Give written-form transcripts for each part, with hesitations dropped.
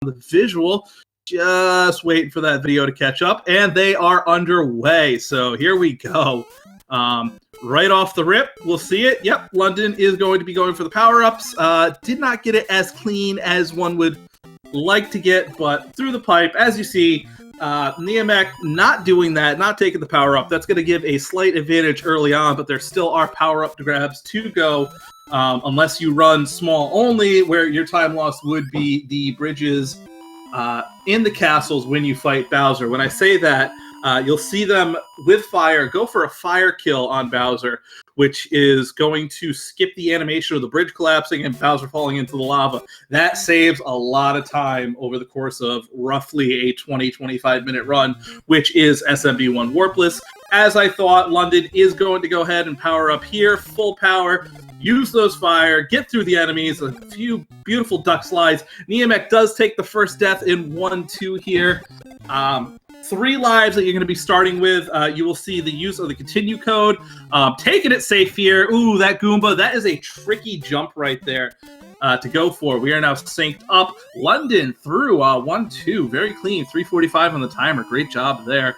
the visual. Just waiting for that video to catch up, and they are underway. So here we go. Right off the rip, we'll see it. Yep, London is going to be going for the power-ups. Did not get it as clean as one would like to get, but through the pipe, as you see, Niamek not doing that, not taking the power-up. That's going to give a slight advantage early on, but there still are power-up grabs to go, unless you run small only, where your time loss would be the bridges in the castles when you fight Bowser. When I say that, you'll see them with fire go for a fire kill on Bowser, which is going to skip the animation of the bridge collapsing and Bowser falling into the lava. That saves a lot of time over the course of roughly a 20-25 minute run, which is SMB1 Warpless. As I thought, London is going to go ahead and power up here, full power. Use those fire, get through the enemies, a few beautiful duck slides. Niamek does take the first death in 1-2 here. 3 lives that you're going to be starting with. You will see the use of the continue code. Taking it safe here. Ooh, that Goomba, that is a tricky jump right there to go for. We are now synced up. London through 1-2. Very clean. 3:45 on the timer. Great job there.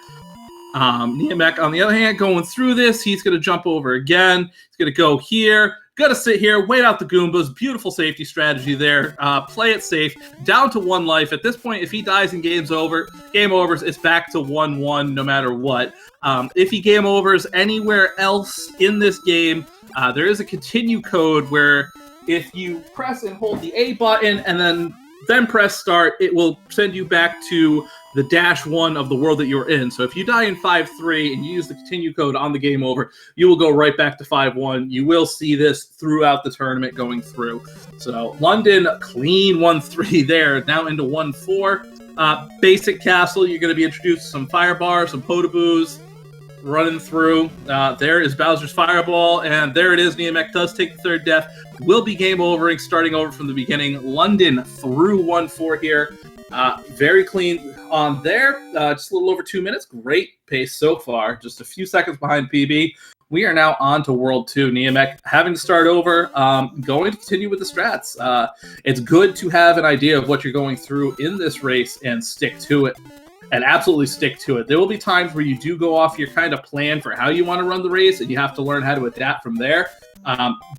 Niamek, on the other hand, going through this, he's going to jump over again. He's going to go here. Got to sit here, wait out the Goombas. Beautiful safety strategy there. Play it safe. Down to 1 life. At this point, if he dies and game overs, it's back to 1-1 no matter what. If he game overs anywhere else in this game, there is a continue code where if you press and hold the A button and then press start, it will send you back to the -1 of the world that you're in. So if you die in 5-3 and you use the continue code on the game over, you will go right back to 5-1. You will see this throughout the tournament going through. So London, clean 1-3 there, now into 1-4. Basic castle, you're going to be introduced to some firebar, some potaboos, running through. There is Bowser's fireball, and there it is. Niamek does take the 3rd death. Will be game overing, starting over from the beginning. London through 1-4 here. Very clean on there. Just a little over 2 minutes. Great pace so far. Just a few seconds behind PB. We are now on to World 2. Niamek having to start over. Going to continue with the strats. It's good to have an idea of what you're going through in this race and stick to it. And absolutely stick to it. There will be times where you do go off your kind of plan for how you want to run the race, and you have to learn how to adapt from there.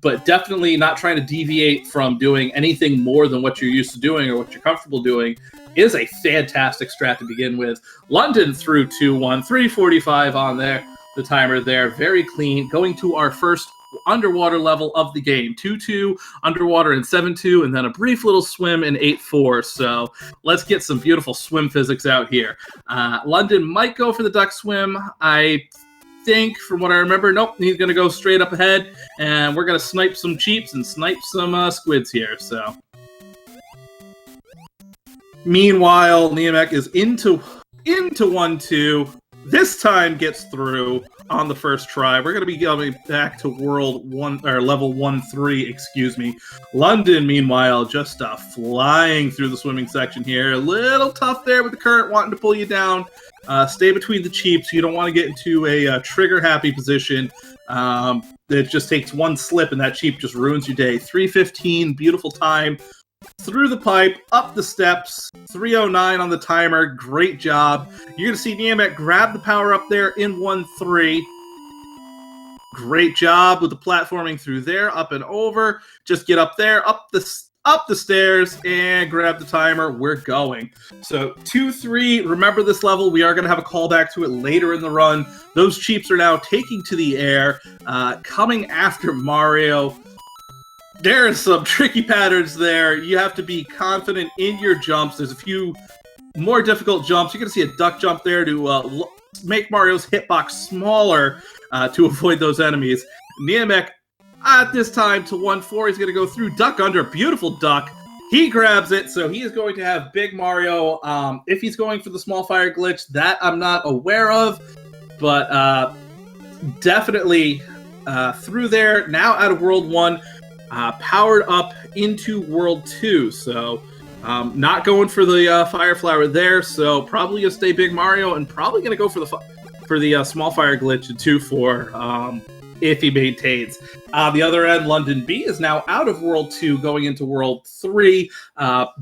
But definitely not trying to deviate from doing anything more than what you're used to doing or what you're comfortable doing is a fantastic strat to begin with. London through 2-1, 3:45 on there. The timer there, very clean. Going to our first underwater level of the game. 2-2 underwater in 7-2, and then a brief little swim in 8-4. So let's get some beautiful swim physics out here. London might go for the duck swim. I think, from what I remember, nope, he's going to go straight up ahead, and we're going to snipe some cheeps and snipe some squids here. So meanwhile, Niamek is into 1-2. This time gets through on the first try. We're going to be going back to World 1 or Level 1-3, excuse me. London, meanwhile, just flying through the swimming section here. A little tough there with the current wanting to pull you down. Stay between the cheeps. You don't want to get into a trigger-happy position. It just takes one slip, and that cheap just ruins your day. 3:15, beautiful time. Through the pipe, up the steps, 3:09 on the timer. Great job. You're going to see Niamek grab the power up there in 1-3. Great job with the platforming through there, up and over. Just get up there, up the stairs, and grab the timer. We're going. So 2-3, remember this level. We are going to have a callback to it later in the run. Those cheeps are now taking to the air, coming after Mario. There are some tricky patterns there. You have to be confident in your jumps. There's a few more difficult jumps. You're going to see a duck jump there to make Mario's hitbox smaller to avoid those enemies. Niamek, at this time, to 1-4. He's going to go through duck under. Beautiful duck. He grabs it, so he is going to have Big Mario. If he's going for the small fire glitch, that I'm not aware of. But definitely through there. Now out of World 1. Powered up into World 2, so not going for the Fire Flower there, so probably going to stay Big Mario, and probably going to go for the small fire glitch in 2-4. if he maintains. The other end, London B is now out of World 2, going into World 3.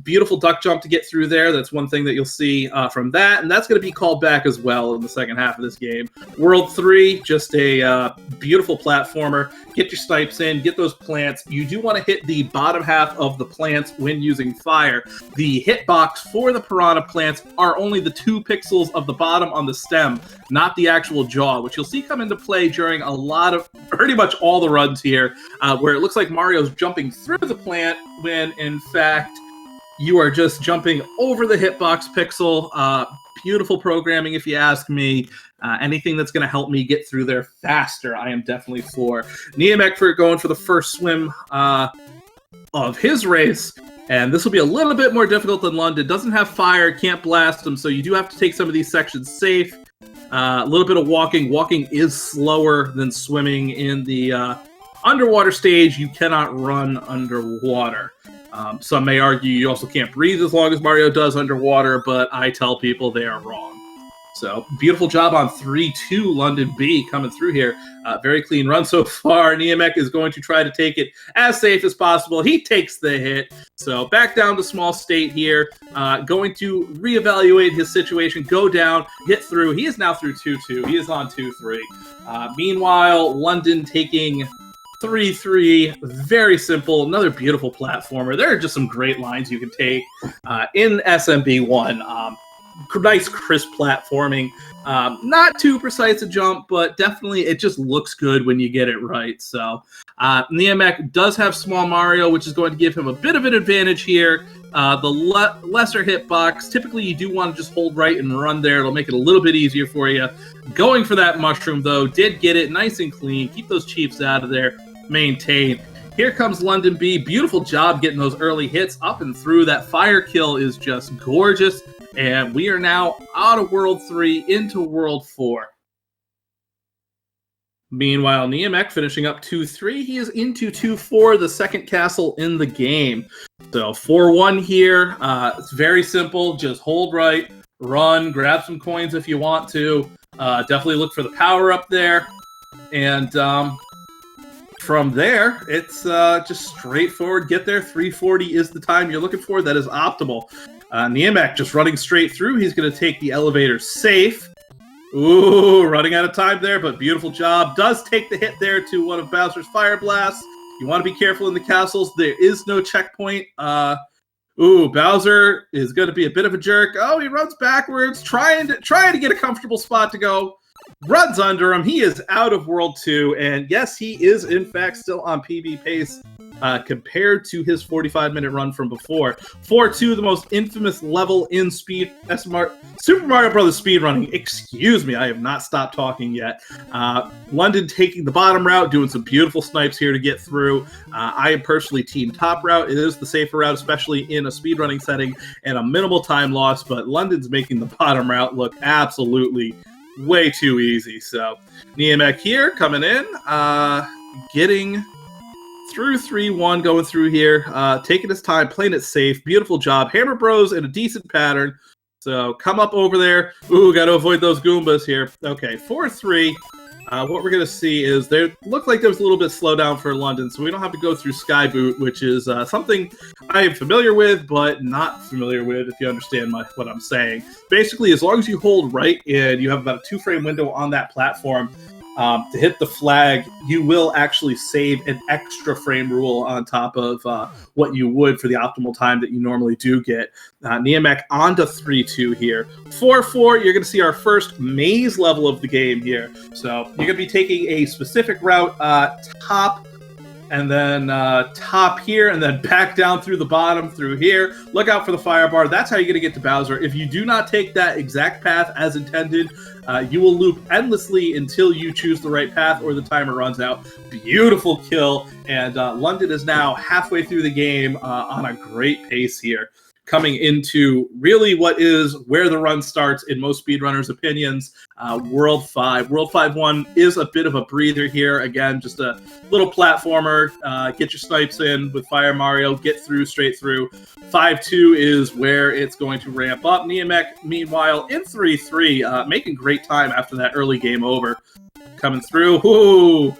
Beautiful duck jump to get through there. That's one thing that you'll see from that, and that's going to be called back as well in the second half of this game. World 3, just a beautiful platformer. Get your snipes in, get those plants. You do want to hit the bottom half of the plants when using fire. The hitbox for the piranha plants are only the 2 pixels of the bottom on the stem, not the actual jaw, which you'll see come into play during a lot of, pretty much all the runs here, where it looks like Mario's jumping through the plant when, in fact, you are just jumping over the hitbox pixel. Beautiful programming, if you ask me. Anything that's going to help me get through there faster, I am definitely for. Niamek for going for the first swim of his race. And this will be a little bit more difficult than London. Doesn't have fire, can't blast them, so you do have to take some of these sections safe. A little bit of walking. Walking is slower than swimming in the underwater stage. You cannot run underwater. Some may argue you also can't breathe as long as Mario does underwater, but I tell people they are wrong. So, beautiful job on 3-2 London B coming through here. Very clean run so far. Niamek is going to try to take it as safe as possible. He takes the hit. So, back down to small state here. Going to reevaluate his situation, go down, get through. He is now through 2-2. He is on 2-3. Meanwhile, London taking 3-3, very simple, another beautiful platformer. There are just some great lines you can take in SMB 1. Nice crisp platforming, not too precise a jump, but definitely it just looks good when you get it right. So Niamek does have Small Mario, which is going to give him a bit of an advantage here. The lesser hitbox, typically you do want to just hold right and run there. It'll make it a little bit easier for you. Going for that mushroom, though, did get it nice and clean. Keep those chiefs out of there. Maintain. Here comes London B. Beautiful job getting those early hits up and through. That fire kill is just gorgeous. And we are now out of World 3 into World 4. Meanwhile, Niamek finishing up 2-3. He is into 2-4, the second castle in the game. So 4-1 here. It's very simple. Just hold right, run, grab some coins if you want to. Definitely look for the power up there. And from there, it's just straightforward. Get there. 340 is the time you're looking for. That is optimal. Niamek just running straight through. He's going to take the elevator safe. Ooh, running out of time there, but beautiful job. Does take the hit there to one of Bowser's fire blasts. You want to be careful in the castles. There is no checkpoint. Bowser is going to be a bit of a jerk. Oh, he runs backwards, trying to get a comfortable spot to go. Runs under him. He is out of World 2, and yes, he is in fact still on PB pace compared to his 45-minute run from before. 4-2, the most infamous level in Super Mario Bros. Speedrunning. Excuse me, I have not stopped talking yet. London taking the bottom route, doing some beautiful snipes here to get through. I am personally team top route. It is the safer route, especially in a speedrunning setting and a minimal time loss, but London's making the bottom route look absolutely way too easy. So Niamek here coming in, getting through 3-1, going through here, taking his time, playing it safe. Beautiful job. Hammer Bros in a decent pattern. So come up over there. Ooh, got to avoid those Goombas here. Okay, 4-3. What we're going to see is there looked like there was a little bit slow down for London, so we don't have to go through Sky Boot, which is something I am familiar with, but not familiar with, if you understand what I'm saying. Basically, as long as you hold right and you have about a 2-frame window on that platform, to hit the flag, you will actually save an extra frame rule on top of what you would for the optimal time that you normally do get. Niamek on to 3-2 here. 4-4, you're going to see our first maze level of the game here. So you're going to be taking a specific route, top, and then top here, and then back down through the bottom through here. Look out for the fire bar. That's how you're going to get to Bowser. If you do not take that exact path as intended, you will loop endlessly until you choose the right path or the timer runs out. Beautiful kill, and London is now halfway through the game on a great pace here, coming into really what is where the run starts in most speedrunners' opinions, World 5. World 5-1 is a bit of a breather here. Again, just a little platformer. Get your snipes in with Fire Mario. Get through, straight through. 5-2 is where it's going to ramp up. Niamek, meanwhile, in 3-3, making great time after that early game over. Coming through. Ooh,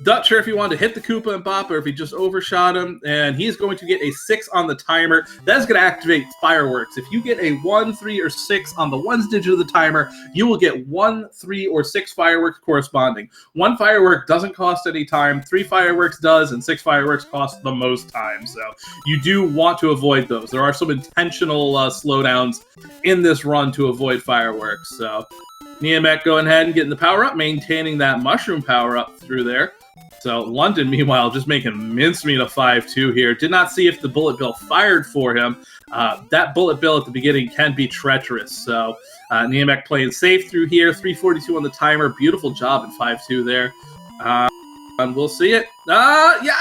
Not sure if he wanted to hit the Koopa and Bop or if he just overshot him, and he's going to get a 6 on the timer. That's going to activate fireworks. If you get a 1, 3, or 6 on the ones digit of the timer, you will get 1, 3, or 6 fireworks corresponding. 1 firework doesn't cost any time, 3 fireworks does, and 6 fireworks cost the most time. So you do want to avoid those. There are some intentional slowdowns in this run to avoid fireworks. So Niamek going ahead and getting the power up, maintaining that mushroom power up through there. So London, meanwhile, just making mincemeat of 5-2 here. Did not see if the bullet bill fired for him. That bullet bill at the beginning can be treacherous. So Niamek playing safe through here. 3:42 on the timer. Beautiful job at 5-2 there. And we'll see it. Yeah,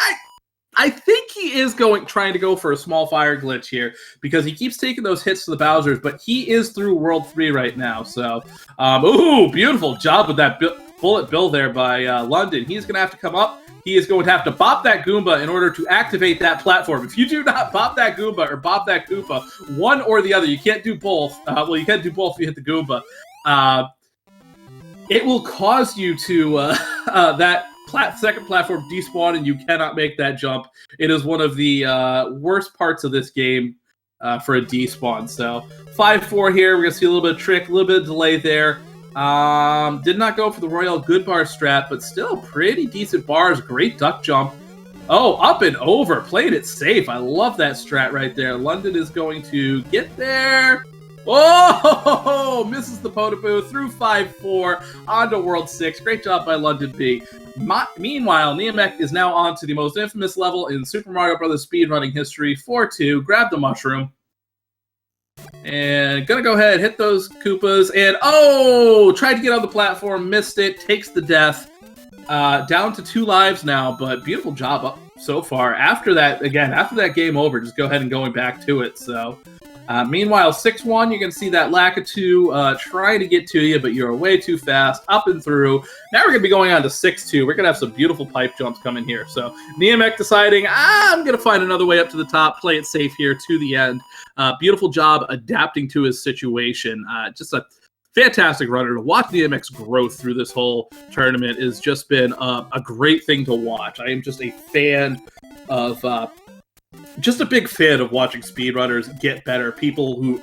I think he is trying to go for a small fire glitch here because he keeps taking those hits to the Bowsers, but he is through World 3 right now. So, ooh, beautiful job with that bullet bill there by London. He's going to have to come up. He is going to have to bop that Goomba in order to activate that platform. If you do not bop that Goomba or bop that Koopa, one or the other, you can't do both. Well, you can't do both if you hit the Goomba. It will cause you to, that second platform despawn and you cannot make that jump. It is one of the worst parts of this game for a despawn. So 5-4 here. We're going to see a little bit of trick, a little bit of delay there. Did not go for the Royal Good Bar strat, but still pretty decent bars. Great duck jump. Oh, up and over. Played it safe. I love that strat right there. London is going to get there. Oh, misses the Potapoo through 5-4 onto World 6. Great job by London B. Meanwhile, Niamek is now on to the most infamous level in Super Mario Bros. Speedrunning history, 4-2. Grab the mushroom. And gonna go ahead, hit those Koopas, and oh! Tried to get on the platform, missed it, takes the death. Down to 2 lives now, but beautiful job up so far. After that game over, just go ahead and going back to it, so... meanwhile, 6-1, you're going to see that Lakitu trying to get to you, but you're way too fast, up and through. Now we're going to be going on to 6-2. We're going to have some beautiful pipe jumps coming here. So Niamek deciding, I'm going to find another way up to the top, play it safe here to the end. Beautiful job adapting to his situation. Just a fantastic runner. To watch Niamek's growth through this whole tournament has just been a great thing to watch. I am just a fan of... just a big fan of watching speedrunners get better, people who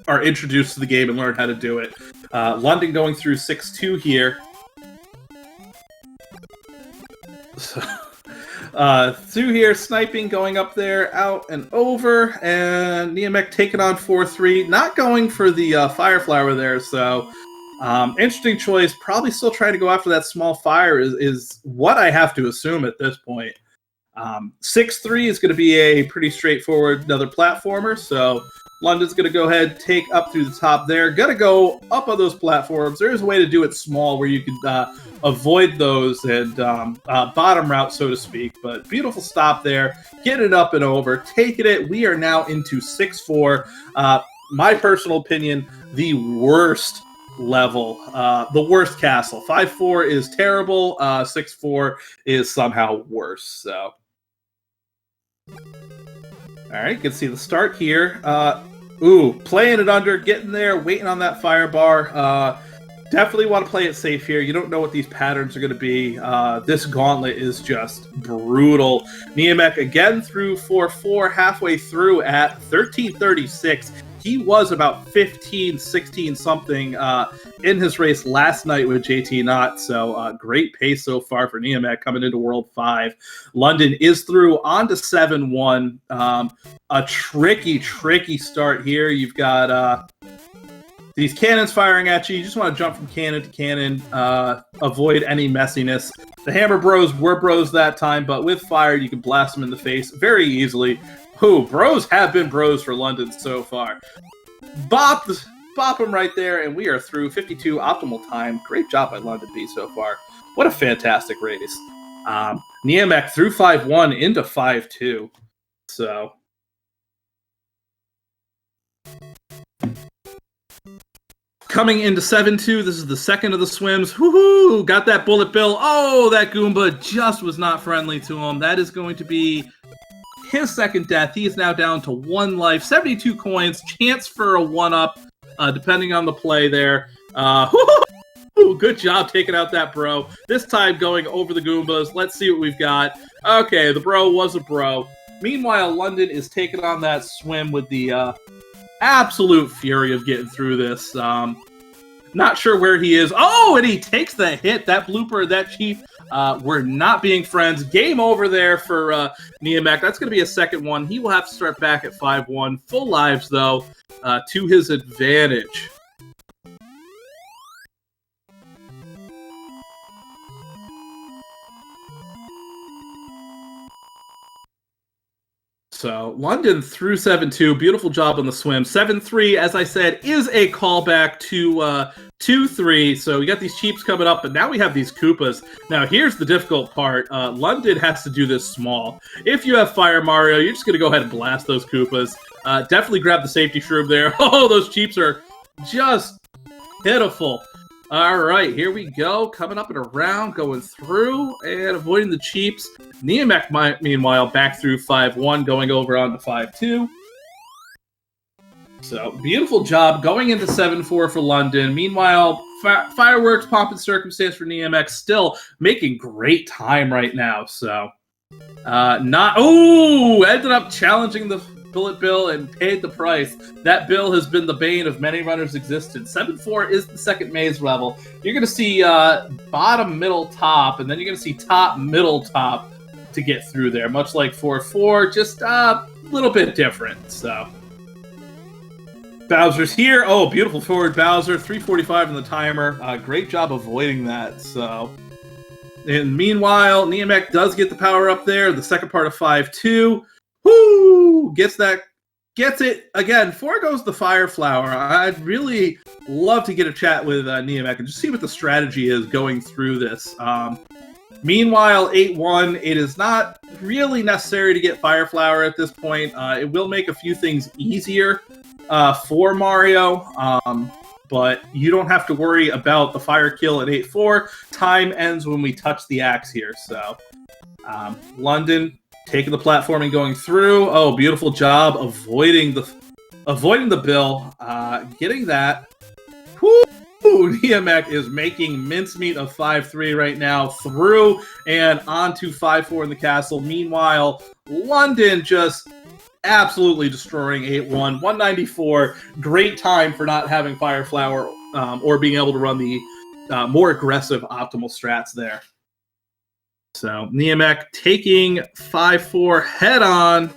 are introduced to the game and learn how to do it. London going through 6-2 here. So, through here, sniping, going up there, out and over, and Niamek taking on 4-3, not going for the fire flower there, so interesting choice. Probably still trying to go after that small fire is what I have to assume at this point. 6-3 is going to be a pretty straightforward another platformer, so London's going to go ahead, take up through the top there. Going to go up on those platforms. There's a way to do it small where you can avoid those and bottom route, so to speak, but beautiful stop there. Get it up and over, taking it. We are now into 6-4. My personal opinion, the worst level, the worst castle. 5-4 is terrible. 6-4 is somehow worse, so... Alright, you can see the start here. Ooh, playing it under, getting there, waiting on that fire bar. Definitely want to play it safe here. You don't know what these patterns are going to be. This gauntlet is just brutal. Niamek again through 4-4, halfway through at 13:36. He was about 15, 16 something in his race last night with JT Knott. So great pace so far for Niamek coming into World 5. London is through on to 7-1. A tricky start here. You've got these cannons firing at you. You just want to jump from cannon to cannon, avoid any messiness. The Hammer Bros were bros that time, but with fire, you can blast them in the face very easily. Ooh, bros have been bros for London so far. Bop them right there, and we are through 52 optimal time. Great job by London B so far. What a fantastic race. Niamek through 5-1 into 5-2. So... coming into 7-2, this is the second of the swims. Woohoo! Got that bullet bill. Oh, that Goomba just was not friendly to him. That is going to be his second death. He is now down to 1 life, 72 coins, chance for a 1-up, depending on the play there. Ooh, good job taking out that bro. This time going over the Goombas. Let's see what we've got. Okay, the bro was a bro. Meanwhile, London is taking on that swim with the absolute fury of getting through this. Not sure where he is. Oh, and he takes the hit. That blooper, that chief, we're not being friends. Game over there for Niamek. That's going to be a second one. He will have to start back at 5-1. Full lives, though, to his advantage. So, London through 7-2. Beautiful job on the swim. 7-3, as I said, is a callback to 2-3. So, we got these Cheeps coming up, but now we have these Koopas. Now, here's the difficult part. London has to do this small. If you have Fire Mario, you're just going to go ahead and blast those Koopas. Definitely grab the safety shroom there. Oh, those Cheeps are just pitiful. All right, here we go. Coming up and around, going through and avoiding the Cheeps. Niamek, meanwhile, back through 5-1, going over on to 5-2. So, beautiful job going into 7-4 for London. Meanwhile, fireworks, pomp and circumstance for Niamek, still making great time right now. So, ended up challenging the bullet bill and paid the price. That bill has been the bane of many runners' existence. 7-4 is the second maze level. You're going to see bottom, middle, top, and then you're going to see top, middle, top to get through there. Much like 4-4, just a little bit different. So, Bowser's here. Oh, beautiful forward Bowser. 3:45 in the timer. Great job avoiding that. So, and meanwhile, Niamek does get the power up there. The second part of 5-2. Whoo! Gets it. Again, foregoes the Fire Flower. I'd really love to get a chat with Niamek and just see what the strategy is going through this. Meanwhile, 8-1, it is not really necessary to get Fire Flower at this point. It will make a few things easier for Mario, but you don't have to worry about the fire kill at 8-4. Time ends when we touch the axe here. So, London taking the platform and going through. Oh, beautiful job avoiding the bill. Getting that. Whoo! Niamek is making mincemeat of 5-3 right now. Through and onto 5-4 in the castle. Meanwhile, London just absolutely destroying 8-1. 194. Great time for not having Fire Flower or being able to run the more aggressive optimal strats there. So, Niamek taking 5-4 head on.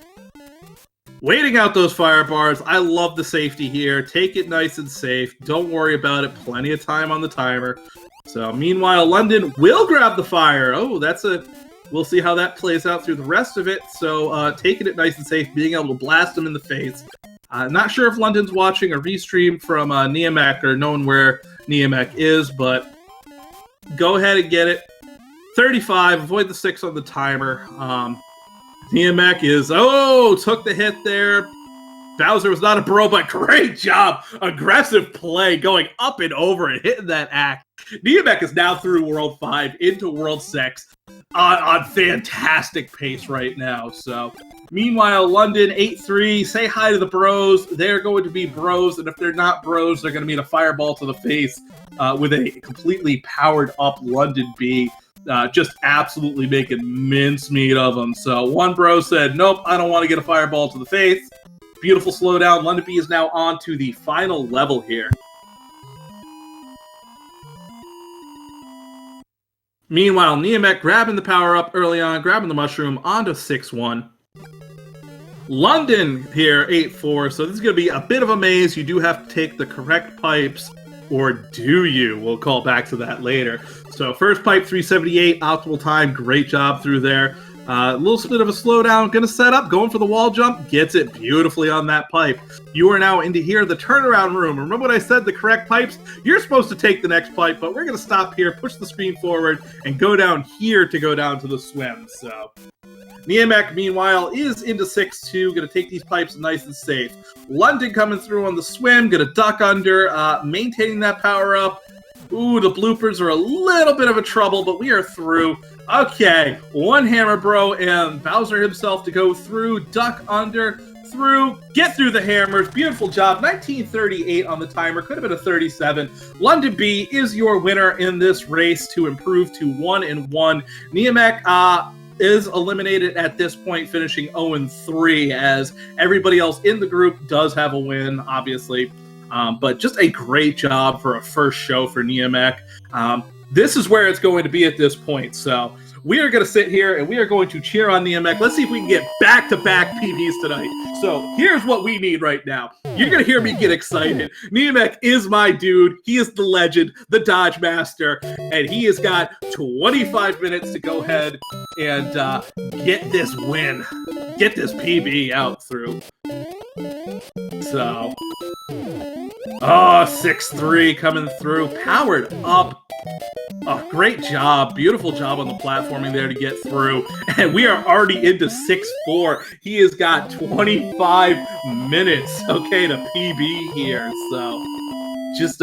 Waiting out those fire bars. I love the safety here. Take it nice and safe. Don't worry about it. Plenty of time on the timer. So, meanwhile, London will grab the fire. Oh, we'll see how that plays out through the rest of it. So, taking it nice and safe, being able to blast him in the face. Not sure if London's watching a restream from Niamek or knowing where Niamek is, but go ahead and get it. 35, avoid the 6 on the timer. Niamek took the hit there. Bowser was not a bro, but great job. Aggressive play, going up and over and hitting that axe. Niamek is now through World 5 into World 6 on fantastic pace right now. So, meanwhile, London 8-3. Say hi to the bros. They're going to be bros, and if they're not bros, they're going to meet a fireball to the face with a completely powered up London B. Just absolutely making mincemeat of them. So one bro said, nope, I don't want to get a fireball to the face. Beautiful slowdown. London B is now on to the final level here. Meanwhile, Niamek grabbing the power up early on, grabbing the mushroom onto 6-1. London here, 8-4. So this is going to be a bit of a maze. You do have to take the correct pipes. Or do you? We'll call back to that later. So first pipe, 378, optimal time. Great job through there. A little bit of a slowdown. Going to set up, going for the wall jump. Gets it beautifully on that pipe. You are now into here, the turnaround room. Remember what I said, the correct pipes? You're supposed to take the next pipe, but we're going to stop here, push the screen forward, and go down here to go down to the swim. So Niamek, meanwhile, is into 6-2. Going to take these pipes nice and safe. London coming through on the swim. Going to duck under, maintaining that power up. Ooh, the bloopers are a little bit of a trouble, but we are through. Okay, one hammer bro and Bowser himself to go through, duck under, through, get through the hammers. Beautiful job. 1938 on the timer. Could have been a 37. London B is your winner in this race to improve to 1-1. Niamek is eliminated at this point, finishing 0-3, as everybody else in the group does have a win, obviously. But just a great job for a first show for Niamek. This is where it's going to be at this point, so we are going to sit here and we are going to cheer on Niamek. Let's see if we can get back-to-back PBs tonight. So here's what we need right now. You're going to hear me get excited. Niamek is my dude. He is the legend, the Dodge Master, and he has got 25 minutes to go ahead and get this win. Get this PB out through. So, 6-3 coming through. Powered up. Oh, great job. Beautiful job on the platforming there to get through. And we are already into 6-4. He has got 25 minutes, okay, to PB here. So, just,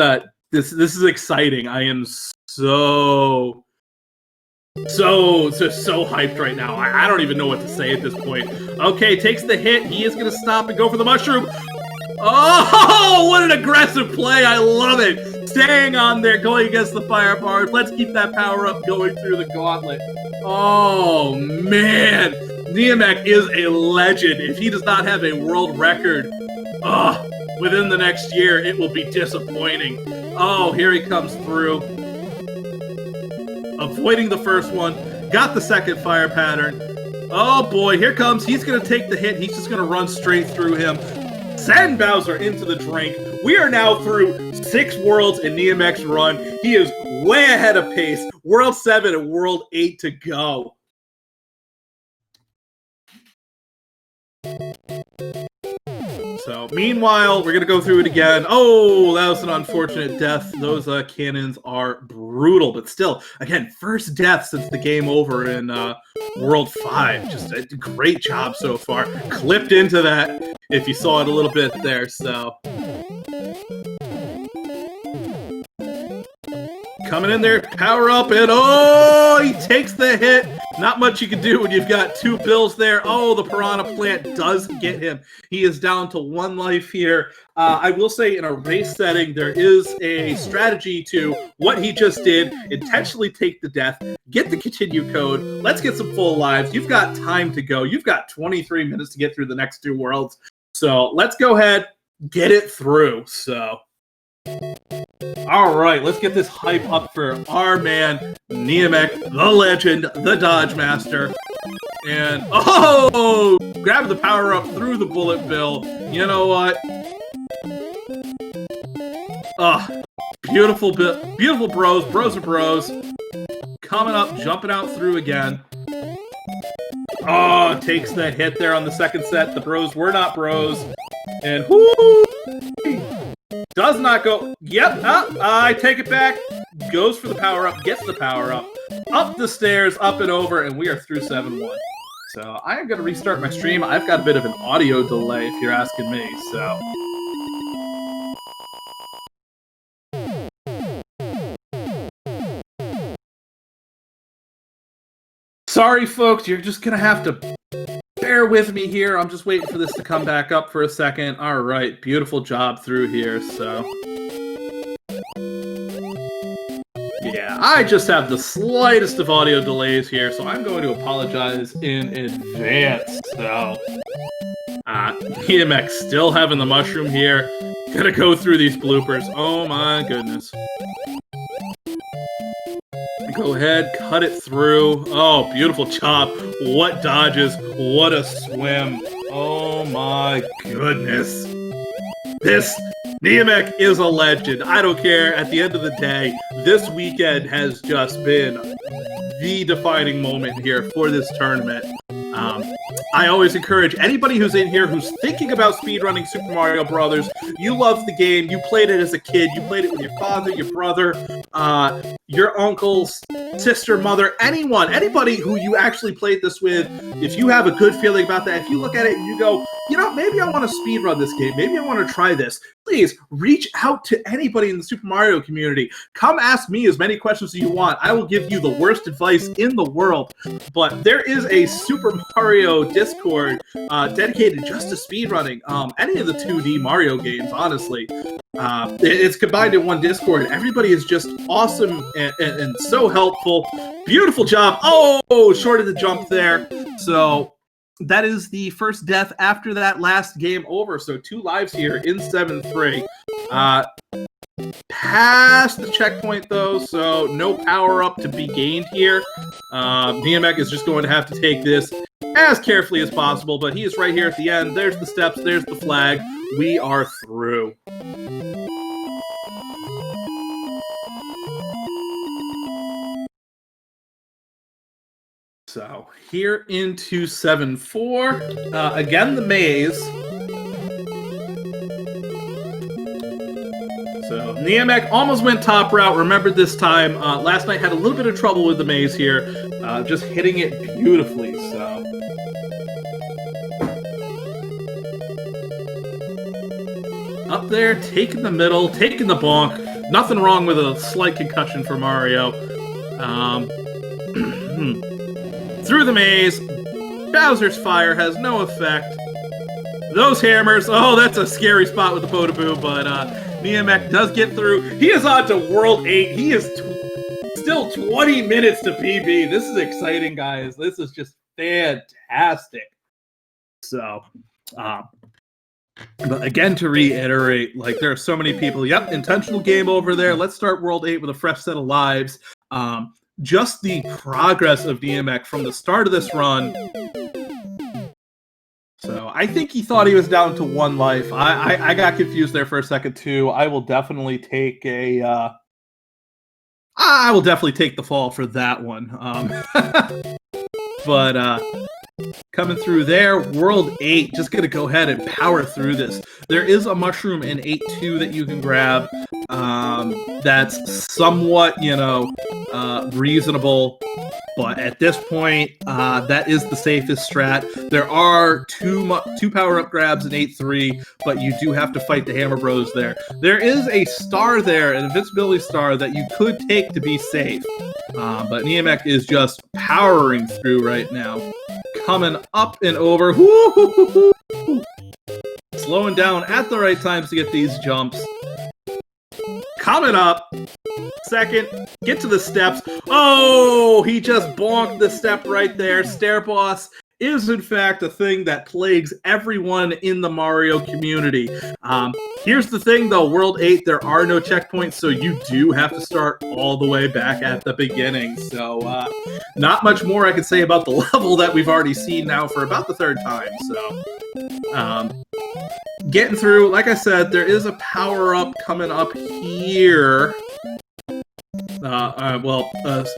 this is exciting. I am so hyped right now. I don't even know what to say at this point. Okay, takes the hit. He is going to stop and go for the mushroom. Oh, what an aggressive play. I love it. Staying on there, going against the fire bars. Let's keep that power up going through the gauntlet. Oh, man. Niamek is a legend. If he does not have a world record within the next year, it will be disappointing. Oh, here he comes through. Avoiding the first one. Got the second fire pattern. Oh, boy. Here comes. He's going to take the hit. He's just going to run straight through him. Send Bowser into the drink. We are now through 6 worlds in Niamek's run. He is way ahead of pace. World 7 and World 8 to go. So, meanwhile, we're going to go through it again. Oh, that was an unfortunate death. Those cannons are brutal, but still, again, first death since the game over in World 5. Just a great job so far. Clipped into that, if you saw it a little bit there, so. Coming in there, power up, and oh, he takes the hit. Not much you can do when you've got 2 bills there. Oh, the Piranha Plant does get him. He is down to 1 life here. I will say in a race setting, there is a strategy to what he just did. Intentionally take the death, get the continue code. Let's get some full lives. You've got time to go. You've got 23 minutes to get through the next 2 worlds. So let's go ahead, get it through. So. All right, let's get this hype up for our man, Niamek, the legend, the Dodge Master. And, oh, grab the power up through the bullet bill. You know what? Beautiful bros. Bros are bros. Coming up, jumping out through again. Oh, takes the hit there on the second set. The bros were not bros. And, whoo! Does not go. Yep, I take it back. Goes for the power up, gets the power up. Up the stairs, up and over, and we are through 7-1. So I am going to restart my stream. I've got a bit of an audio delay, if you're asking me, so. Sorry, folks, you're just going to have to bear with me here. I'm just waiting for this to come back up for a second. All right, beautiful job through here, so. Yeah, I just have the slightest of audio delays here, so I'm going to apologize in advance. So, Niamek still having the mushroom here. Gonna go through these bloopers. Oh my goodness. Go ahead, cut it through. Oh, beautiful chop. What dodges. What a swim. Oh my goodness. This Niamek is a legend. I don't care. At the end of the day, this weekend has just been the defining moment here for this tournament. I always encourage anybody who's in here who's thinking about speedrunning Super Mario Brothers. You love the game. You played it as a kid. You played it with your father, your brother. your uncles, sister, mother, anybody who you actually played this with, if you have a good feeling about that, if you look at it and you go, you know, maybe I want to speedrun this game, maybe I want to try this, please reach out to anybody in the Super Mario community. Come ask me as many questions as you want. I will give you the worst advice in the world. But there is a Super Mario Discord dedicated just to speedrunning any of the 2D Mario games, honestly. It's combined in one Discord. Everybody is just awesome and so helpful. Beautiful job. Oh, short of the jump there. So that is the first death after that last game over. So 2 lives here in 7-3. Past the checkpoint, though, so no power-up to be gained here. Niamek is just going to have to take this as carefully as possible, but he is right here at the end. There's the steps. There's the flag. We are through. So here into 7-4. Again, the maze. So Niamek almost went top route. Remembered this time. Last night had a little bit of trouble with the maze here. Just hitting it beautifully. So up there, taking the middle, taking the bonk. Nothing wrong with a slight concussion for Mario. Through the maze. Bowser's fire has no effect. Those hammers. Oh, that's a scary spot with the Potaboo, but Niamek does get through. He is on to World 8. He is still 20 minutes to PB. This is exciting, guys. This is just fantastic. So, but again, to reiterate, like, there are so many people. Yep, intentional game over there. Let's start World 8 with a fresh set of lives. Just the progress of Niamek from the start of this run. So I think he thought he was down to 1 life. I got confused there for a second too. I will definitely take a. I will definitely take the fall for that one. But coming through there, World 8, just going to go ahead and power through this. There is a mushroom in 8-2 that you can grab. That's somewhat, you know, reasonable. But at this point, that is the safest strat. There are two power-up grabs in 8-3, but you do have to fight the Hammer Bros there. There is a star there, an invincibility star, that you could take to be safe. But Niamek is just powering through right now. Coming up and over. Woo-hoo-hoo-hoo. Slowing down at the right times to get these jumps. Coming up. Second, get to the steps. Oh, he just bonked the step right there. Stair boss is, in fact, a thing that plagues everyone in the Mario community. Here's the thing, though. World 8, there are no checkpoints, so you do have to start all the way back at the beginning. So, not much more I can say about the level that we've already seen now for about the 3rd time. So, getting through, like I said, there is a power-up coming up here.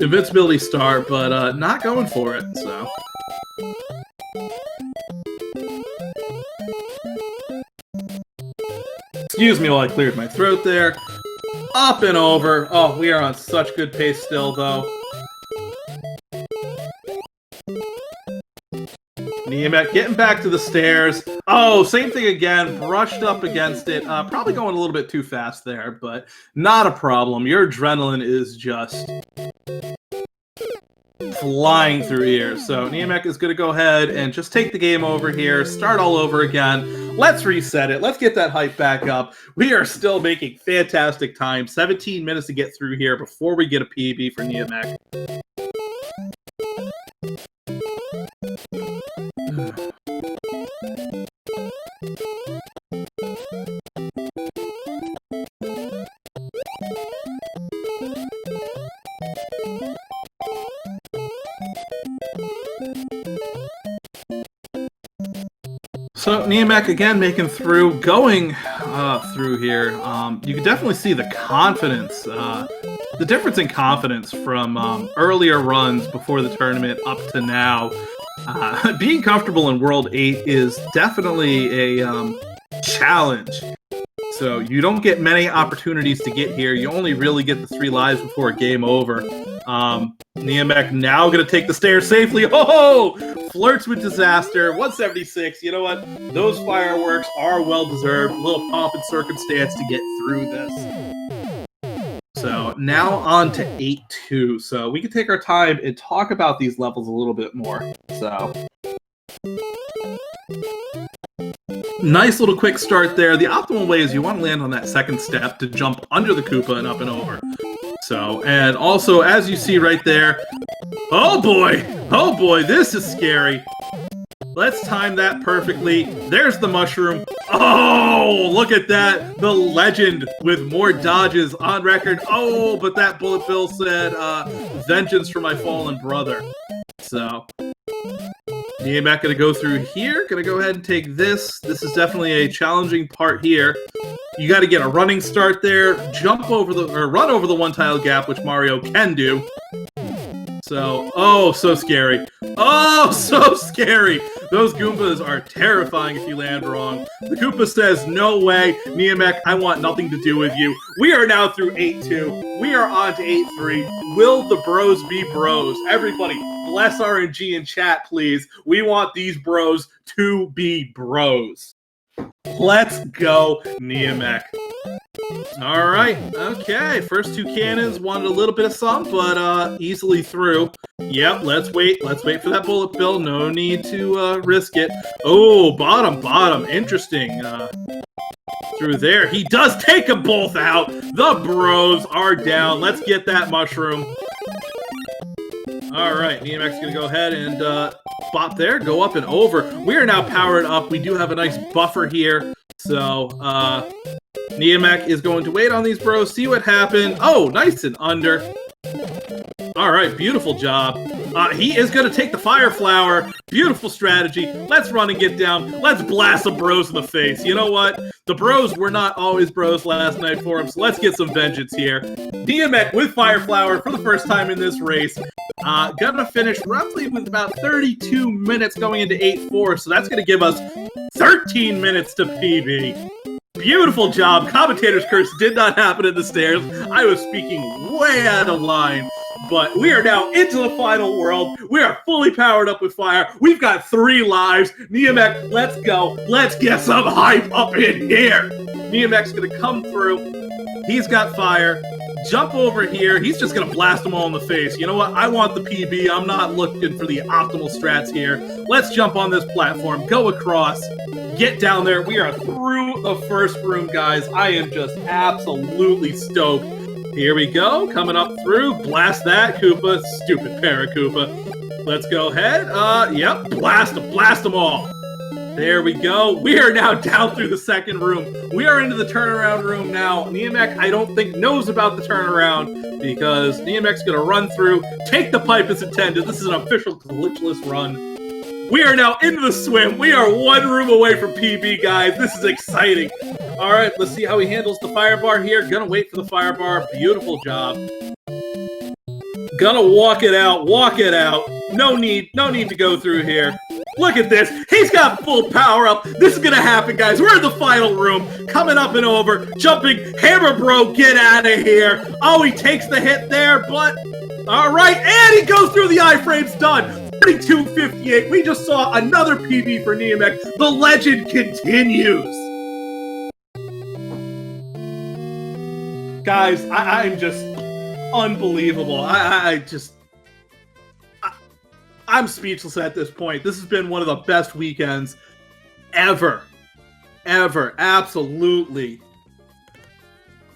Invincibility star, but not going for it, so. Excuse me while I cleared my throat there. Up and over. Oh, we are on such good pace still, though. Niamek getting back to the stairs. Oh, same thing again. Brushed up against it. Probably going a little bit too fast there, but not a problem. Your adrenaline is just flying through here. So Niamek is going to go ahead and just take the game over here. Start all over again. Let's reset it. Let's get that hype back up. We are still making fantastic time. 17 minutes to get through here before we get a PB for Niamek. So Niamek again making through, going through here. You can definitely see the confidence, the difference in confidence from earlier runs before the tournament up to now. Being comfortable in World 8 is definitely a challenge. So you don't get many opportunities to get here. You only really get the 3 lives before game over. Niamek now going to take the stairs safely. Oh, flirts with disaster. 176. You know what? Those fireworks are well deserved. A little pomp and circumstance to get through this. So now on to 8-2. So we can take our time and talk about these levels a little bit more. So nice little quick start there. The optimal way is you want to land on that second step to jump under the Koopa and up and over. So, and also, as you see right there, oh boy, this is scary. Let's time that perfectly. There's the mushroom. Oh, look at that. The legend with more dodges on record. Oh, but that bullet bill said, vengeance for my fallen brother. So Niamek gonna go through here. Gonna go ahead and take this. This is definitely a challenging part here. You got to get a running start there. Jump over or run over the 1 tile gap, which Mario can do. So, oh, so scary. Oh, so scary. Those Goombas are terrifying if you land wrong. The Koopa says, no way. Niamek, I want nothing to do with you. We are now through 8-2. We are on to 8-3. Will the bros be bros? Everybody, bless RNG in chat, please. We want these bros to be bros. Let's go, Niamek. All right, okay. First 2 cannons wanted a little bit of some, but easily through. Yep, let's wait. Let's wait for that bullet bill. No need to risk it. Oh, bottom. Interesting. Through there. He does take them both out. The bros are down. Let's get that mushroom. All right, Niamek's going to go ahead and bop there, go up and over. We are now powered up. We do have a nice buffer here. So, Niamek is going to wait on these bros, see what happened. Oh, nice and under. All right, beautiful job. He is going to take the fire flower. Beautiful strategy. Let's run and get down. Let's blast some bros in the face. You know what? The bros were not always bros last night for him, so let's get some vengeance here. Niamek with fire flower for the first time in this race. Gonna finish roughly with about 32 minutes going into 8-4, so that's going to give us 13 minutes to PB. Beautiful job. Commentator's curse did not happen in the stairs. I was speaking way out of line. But we are now into the final world. We are fully powered up with fire. We've got 3 lives. Niamek, let's go. Let's get some hype up in here. Niamek's going to come through. He's got fire. Jump over here. He's just going to blast them all in the face. You know what? I want the PB. I'm not looking for the optimal strats here. Let's jump on this platform. Go across. Get down there. We are through the first room, guys. I am just absolutely stoked. Here we go, coming up through. Blast that Koopa, stupid Paracoopa. Let's go ahead. Yep, blast them all. There we go. We are now down through the second room. We are into the turnaround room now. Niamek, I don't think, knows about the turnaround because Niamek's going to run through, take the pipe as intended. This is an official glitchless run. We are now into the swim. We are 1 room away from PB, guys. This is exciting. All right, let's see how he handles the fire bar here. Gonna wait for the fire bar. Beautiful job. Gonna walk it out. No need to go through here. Look at this. He's got full power up. This is gonna happen, guys. We're in the final room. Coming up and over. Jumping. Hammer Bro, get out of here. Oh, he takes the hit there, but... All right, and he goes through the iframes. Done. 32-58. We just saw another PB for Niamek. The legend continues. Guys, I'm just unbelievable. I'm speechless at this point. This has been one of the best weekends ever. Absolutely.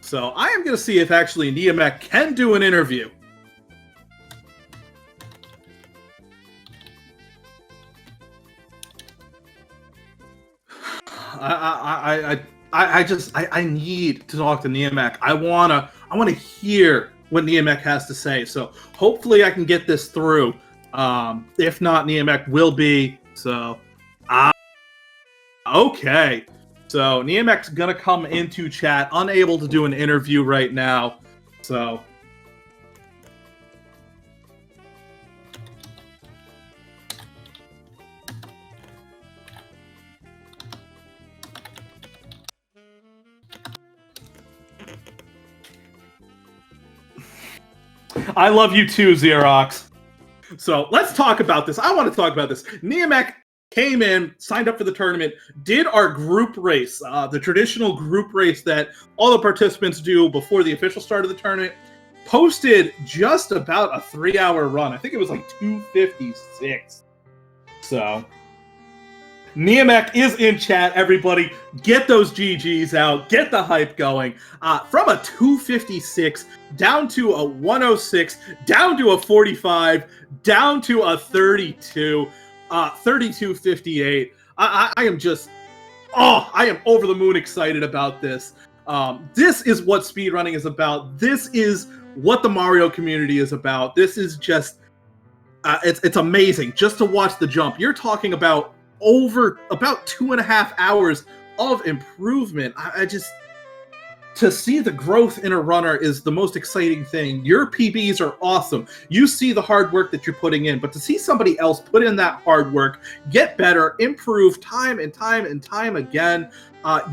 So I am going to see if actually Niamek can do an interview. I need to talk to Niamek. I wanna hear what Niamek has to say. So hopefully I can get this through. If not, Niamek will be. So, okay. So Niamek's gonna come into chat, unable to do an interview right now. So. I love you too, Xerox. So let's talk about this. I want to talk about this. Niamek came in, signed up for the tournament, did our group race, the traditional group race that all the participants do before the official start of the tournament, posted just about a 3-hour run. I think it was like 2:56. So Niamek is in chat, everybody. Get those GGs out. Get the hype going. From a 2:56 down to a 1:06, down to a 45, down to a 32, 32:58. I am just, I am over the moon excited about this. This is what speedrunning is about. This is what the Mario community is about. This is just, it's amazing just to watch the jump. You're talking about over about 2.5 hours of improvement. I just, to see the growth in a runner is the most exciting thing. Your PBs are awesome. You see the hard work that you're putting in, but to see somebody else put in that hard work, get better, improve time and time and time again,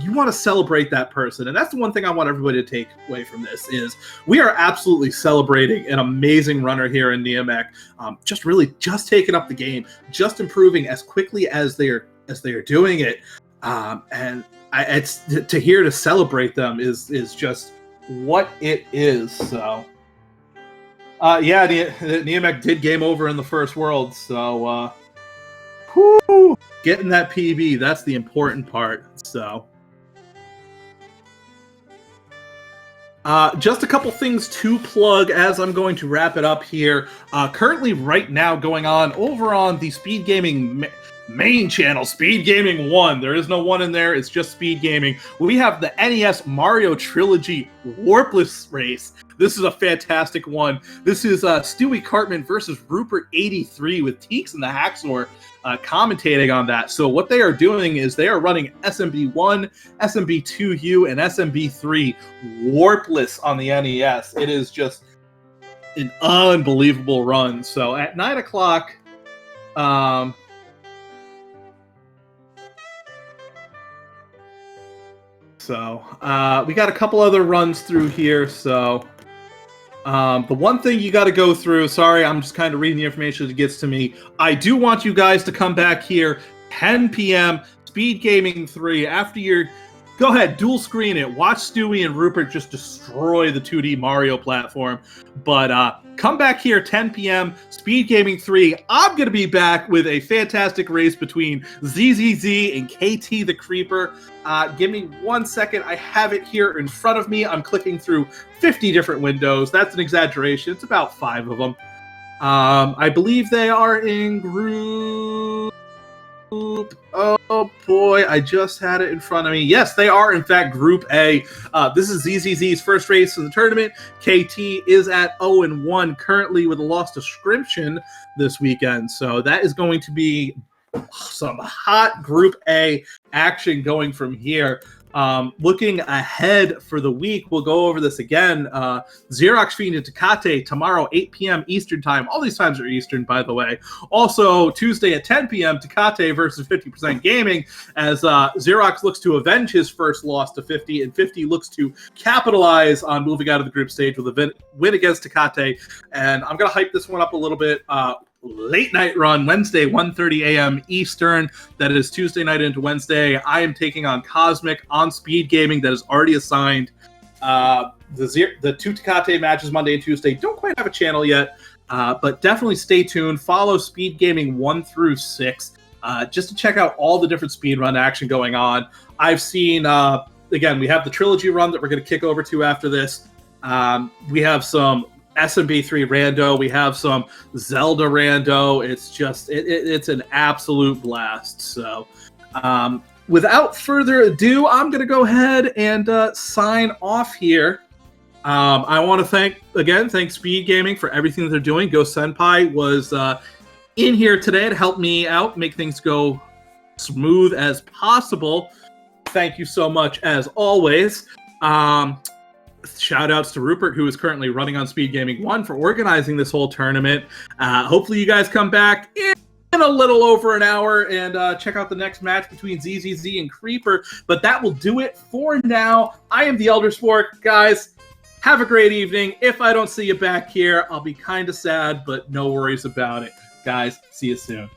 you want to celebrate that person. And that's the one thing I want everybody to take away from this is we are absolutely celebrating an amazing runner here in Niamek. Just taking up the game, just improving as quickly as they are doing it. And it's to celebrate them is just what it is. So, yeah, Niamek did game over in the first world. So, getting that PB, that's the important part. So, just a couple things to plug as I'm going to wrap it up here. Currently, right now, going on over on the SpeedGaming main channel, SpeedGaming 1. There is no 1 in there, it's just SpeedGaming. We have the NES Mario Trilogy Warpless race. This is a fantastic one. This is Stewie Cartman versus Rupert83 with Teeks and the Hacksaw commentating on that. So what they are doing is they are running SMB1, SMB2U, and SMB3 Warpless on the NES. It is just an unbelievable run. So at 9 o'clock, we got a couple other runs through here. So the one thing you got to go through, sorry, I'm just kind of reading the information as it gets to me. I do want you guys to come back here 10 p.m. SpeedGaming 3 after you're, go ahead, dual screen it. Watch Stewie and Rupert just destroy the 2D Mario platform. But come back here 10 p.m. SpeedGaming 3. I'm going to be back with a fantastic race between ZZZ and KT the Creeper. Give me 1 second. I have it here in front of me. I'm clicking through 50 different windows. That's an exaggeration. It's about 5 of them. I believe they are in group... Oh boy, I just had it in front of me. Yes, they are in fact Group A. This is ZZZ's first race in the tournament. KT is at 0-1 currently with a loss to Scrimption this weekend. So that is going to be some hot Group A action going from here. Looking ahead for the week, we'll go over this again. Xerox Fiend and Tecate tomorrow, 8 p.m. Eastern Time. All these times are Eastern, by the way. Also, Tuesday at 10 p.m., Tecate versus 50% Gaming, as Xerox looks to avenge his first loss to 50, and 50 looks to capitalize on moving out of the group stage with a win against Tecate. And I'm going to hype this one up a little bit. Late night run, Wednesday, 1:30 a.m. Eastern. That is Tuesday night into Wednesday. I am taking on Cosmic on SpeedGaming. That is already assigned. The two Tecate matches Monday and Tuesday don't quite have a channel yet, but definitely stay tuned. Follow SpeedGaming 1 through 6 just to check out all the different speedrun action going on. I've seen, again, we have the trilogy run that we're going to kick over to after this. We have some SMB3 rando. We have some Zelda rando. It's just, it's an absolute blast. So without further ado, I'm going to go ahead and sign off here. I want to thank SpeedGaming for everything that they're doing. Go Senpai was in here today to help me out, make things go smooth as possible. Thank you so much, as always. Shout outs to Rupert, who is currently running on SpeedGaming 1 for organizing this whole tournament. Hopefully you guys come back in a little over an hour and check out the next match between ZZZ and Creeper. But that will do it for now. I am the Elder Spork. Guys, Have a great evening. If I don't see you back here, I'll be kind of sad, but no worries about it. Guys, see you soon.